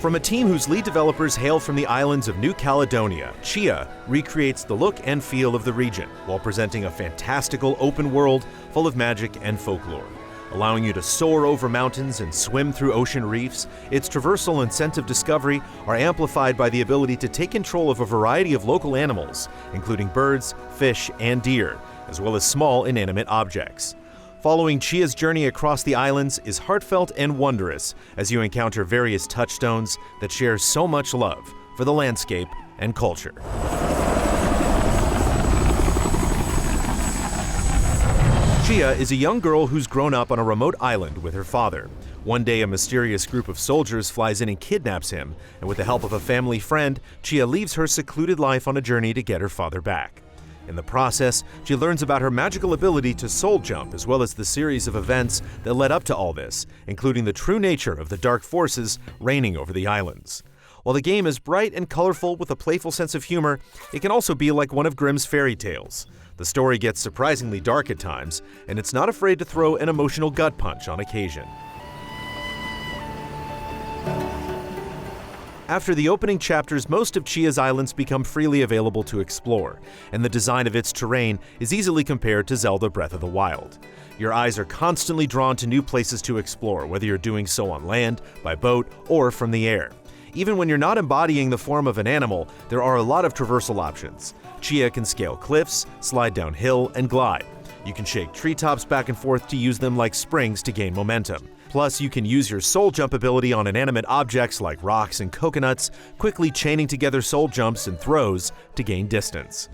From a team whose lead developers hail from the islands of New Caledonia, Tchia recreates the look and feel of the region while presenting a fantastical open world full of magic and folklore. Allowing you to soar over mountains and swim through ocean reefs, its traversal and sense of discovery are amplified by the ability to take control of a variety of local animals, including birds, fish, and deer, as well as small inanimate objects. Following Tchia's journey across the islands is heartfelt and wondrous as you encounter various touchstones that share so much love for the landscape and culture. Tchia is a young girl who's grown up on a remote island with her father. One day, a mysterious group of soldiers flies in and kidnaps him, and with the help of a family friend, Tchia leaves her secluded life on a journey to get her father back. In the process, she learns about her magical ability to soul jump, as well as the series of events that led up to all this, including the true nature of the dark forces reigning over the islands. While the game is bright and colorful with a playful sense of humor, it can also be like one of Grimm's fairy tales. The story gets surprisingly dark at times, and it's not afraid to throw an emotional gut punch on occasion. After the opening chapters, most of Tchia's islands become freely available to explore, and the design of its terrain is easily compared to Zelda Breath of the Wild. Your eyes are constantly drawn to new places to explore, whether you're doing so on land, by boat, or from the air. Even when you're not embodying the form of an animal, there are a lot of traversal options. Tchia can scale cliffs, slide downhill, and glide. You can shake treetops back and forth to use them like springs to gain momentum. Plus, you can use your soul jump ability on inanimate objects like rocks and coconuts, quickly chaining together soul jumps and throws to gain distance.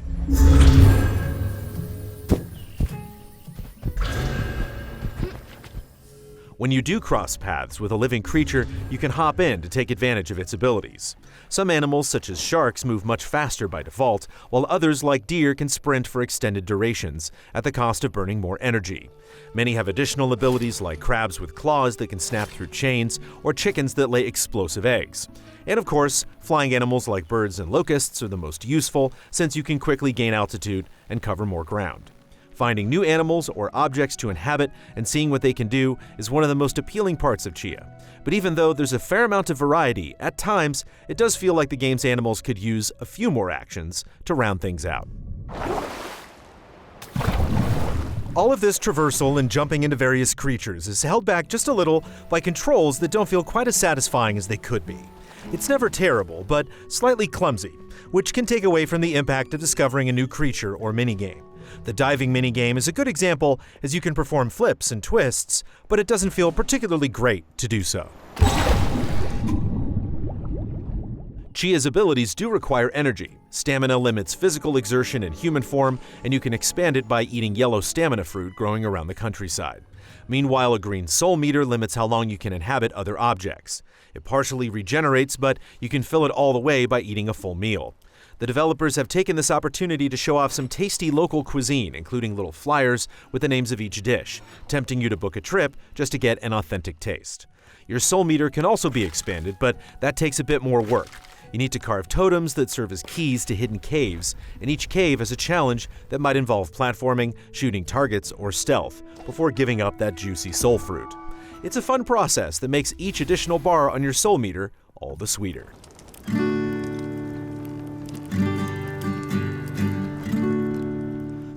When you do cross paths with a living creature, you can hop in to take advantage of its abilities. Some animals, such as sharks, move much faster by default, while others, like deer, can sprint for extended durations, at the cost of burning more energy. Many have additional abilities like crabs with claws that can snap through chains, or chickens that lay explosive eggs. And of course, flying animals like birds and locusts are the most useful, since you can quickly gain altitude and cover more ground. Finding new animals or objects to inhabit and seeing what they can do is one of the most appealing parts of Tchia. But even though there's a fair amount of variety, at times it does feel like the game's animals could use a few more actions to round things out. All of this traversal and jumping into various creatures is held back just a little by controls that don't feel quite as satisfying as they could be. It's never terrible, but slightly clumsy, which can take away from the impact of discovering a new creature or minigame. The diving minigame is a good example, as you can perform flips and twists, but it doesn't feel particularly great to do so. Tchia's abilities do require energy. Stamina limits physical exertion in human form, and you can expand it by eating yellow stamina fruit growing around the countryside. Meanwhile, a green soul meter limits how long you can inhabit other objects. It partially regenerates, but you can fill it all the way by eating a full meal. The developers have taken this opportunity to show off some tasty local cuisine, including little flyers with the names of each dish, tempting you to book a trip just to get an authentic taste. Your soul meter can also be expanded, but that takes a bit more work. You need to carve totems that serve as keys to hidden caves, and each cave has a challenge that might involve platforming, shooting targets, or stealth, before giving up that juicy soul fruit. It's a fun process that makes each additional bar on your soul meter all the sweeter.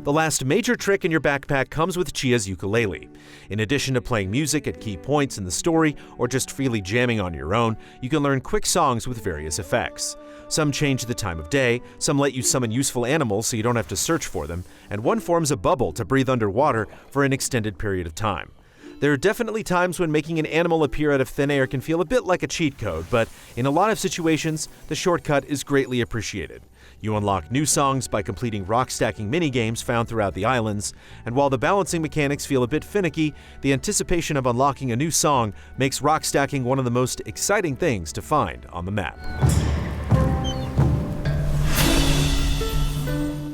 The last major trick in your backpack comes with Tchia's ukulele. In addition to playing music at key points in the story or just freely jamming on your own, you can learn quick songs with various effects. Some change the time of day, some let you summon useful animals so you don't have to search for them, and one forms a bubble to breathe underwater for an extended period of time. There are definitely times when making an animal appear out of thin air can feel a bit like a cheat code, but in a lot of situations, the shortcut is greatly appreciated. You unlock new songs by completing rock stacking minigames found throughout the islands, and while the balancing mechanics feel a bit finicky, the anticipation of unlocking a new song makes rock stacking one of the most exciting things to find on the map.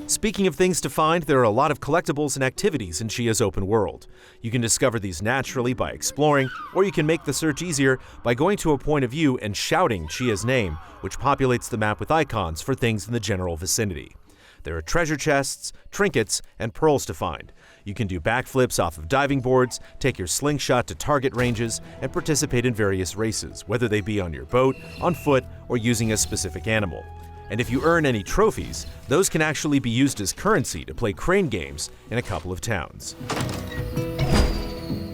Speaking of things to find, there are a lot of collectibles and activities in Tchia's open world. You can discover these naturally by exploring, or you can make the search easier by going to a point of view and shouting Tchia's name, which populates the map with icons for things in the general vicinity. There are treasure chests, trinkets, and pearls to find. You can do backflips off of diving boards, take your slingshot to target ranges, and participate in various races, whether they be on your boat, on foot, or using a specific animal. And if you earn any trophies, those can actually be used as currency to play crane games in a couple of towns.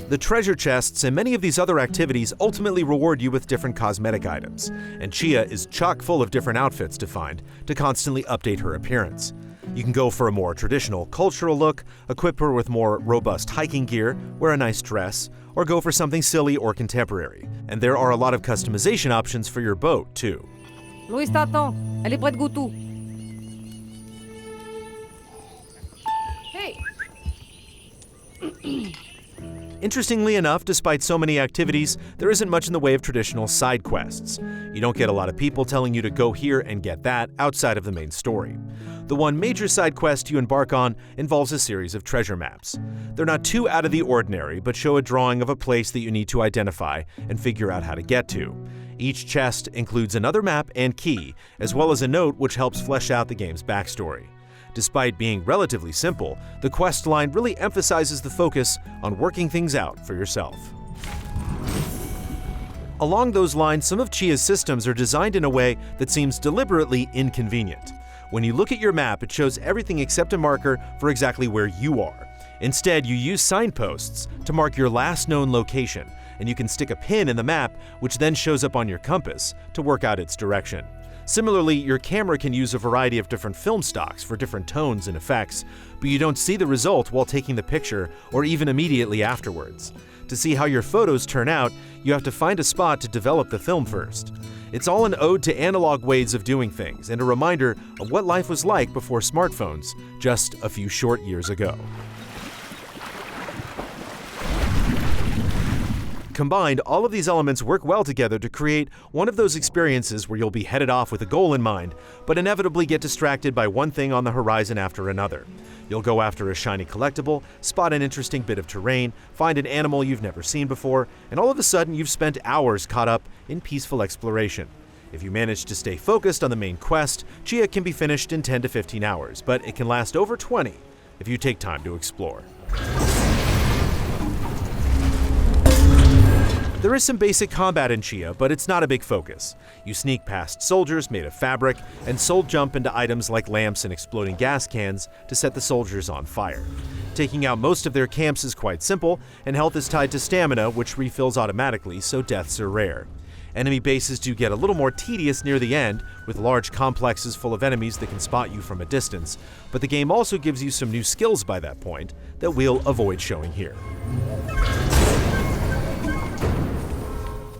The treasure chests and many of these other activities ultimately reward you with different cosmetic items, and Tchia is chock full of different outfits to find to constantly update her appearance. You can go for a more traditional cultural look, equip her with more robust hiking gear, wear a nice dress, or go for something silly or contemporary. And there are a lot of customization options for your boat, too. Louis t'attend. Elle est près de Goutou. Hey! Interestingly enough, despite so many activities, there isn't much in the way of traditional side quests. You don't get a lot of people telling you to go here and get that outside of the main story. The one major side quest you embark on involves a series of treasure maps. They're not too out of the ordinary, but show a drawing of a place that you need to identify and figure out how to get to. Each chest includes another map and key, as well as a note which helps flesh out the game's backstory. Despite being relatively simple, the quest line really emphasizes the focus on working things out for yourself. Along those lines, some of Tchia's systems are designed in a way that seems deliberately inconvenient. When you look at your map, it shows everything except a marker for exactly where you are. Instead, you use signposts to mark your last known location, and you can stick a pin in the map, which then shows up on your compass to work out its direction. Similarly, your camera can use a variety of different film stocks for different tones and effects, but you don't see the result while taking the picture or even immediately afterwards. To see how your photos turn out, you have to find a spot to develop the film first. It's all an ode to analog ways of doing things and a reminder of what life was like before smartphones just a few short years ago. Combined, all of these elements work well together to create one of those experiences where you'll be headed off with a goal in mind, but inevitably get distracted by one thing on the horizon after another. You'll go after a shiny collectible, spot an interesting bit of terrain, find an animal you've never seen before, and all of a sudden you've spent hours caught up in peaceful exploration. If you manage to stay focused on the main quest, Tchia can be finished in 10 to 15 hours, but it can last over 20 if you take time to explore. There is some basic combat in Tchia, but it's not a big focus. You sneak past soldiers made of fabric and soul jump into items like lamps and exploding gas cans to set the soldiers on fire. Taking out most of their camps is quite simple, and health is tied to stamina, which refills automatically, so deaths are rare. Enemy bases do get a little more tedious near the end, with large complexes full of enemies that can spot you from a distance, but the game also gives you some new skills by that point that we'll avoid showing here.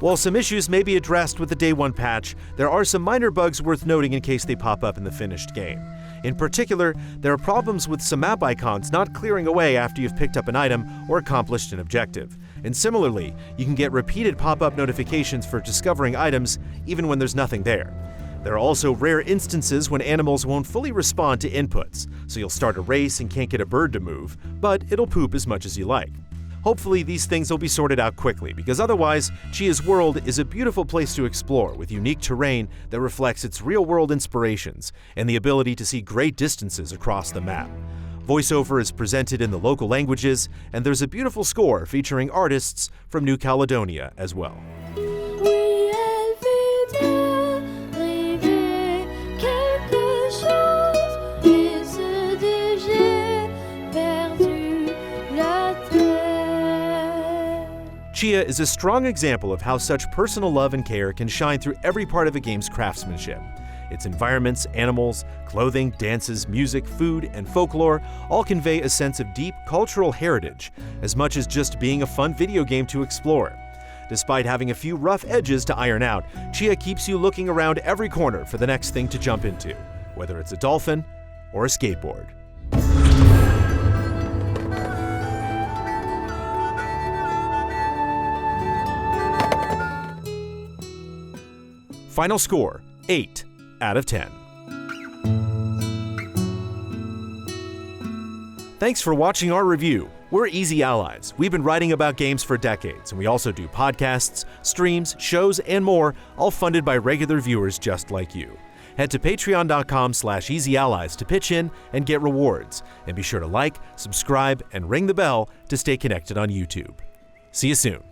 While some issues may be addressed with the Day 1 patch, there are some minor bugs worth noting in case they pop up in the finished game. In particular, there are problems with some map icons not clearing away after you've picked up an item or accomplished an objective. And similarly, you can get repeated pop-up notifications for discovering items even when there's nothing there. There are also rare instances when animals won't fully respond to inputs, so you'll start a race and can't get a bird to move, but it'll poop as much as you like. Hopefully these things will be sorted out quickly, because otherwise, Tchia's world is a beautiful place to explore with unique terrain that reflects its real-world inspirations and the ability to see great distances across the map. Voiceover is presented in the local languages, and there's a beautiful score featuring artists from New Caledonia as well. Tchia is a strong example of how such personal love and care can shine through every part of a game's craftsmanship. Its environments, animals, clothing, dances, music, food, and folklore all convey a sense of deep cultural heritage, as much as just being a fun video game to explore. Despite having a few rough edges to iron out, Tchia keeps you looking around every corner for the next thing to jump into, whether it's a dolphin or a skateboard. Final score, 8 out of 10. Thanks for watching our review. We're Easy Allies. We've been writing about games for decades, and we also do podcasts, streams, shows, and more, all funded by regular viewers just like you. Head to patreon.com/easyallies to pitch in and get rewards. And be sure to like, subscribe, and ring the bell to stay connected on YouTube. See you soon.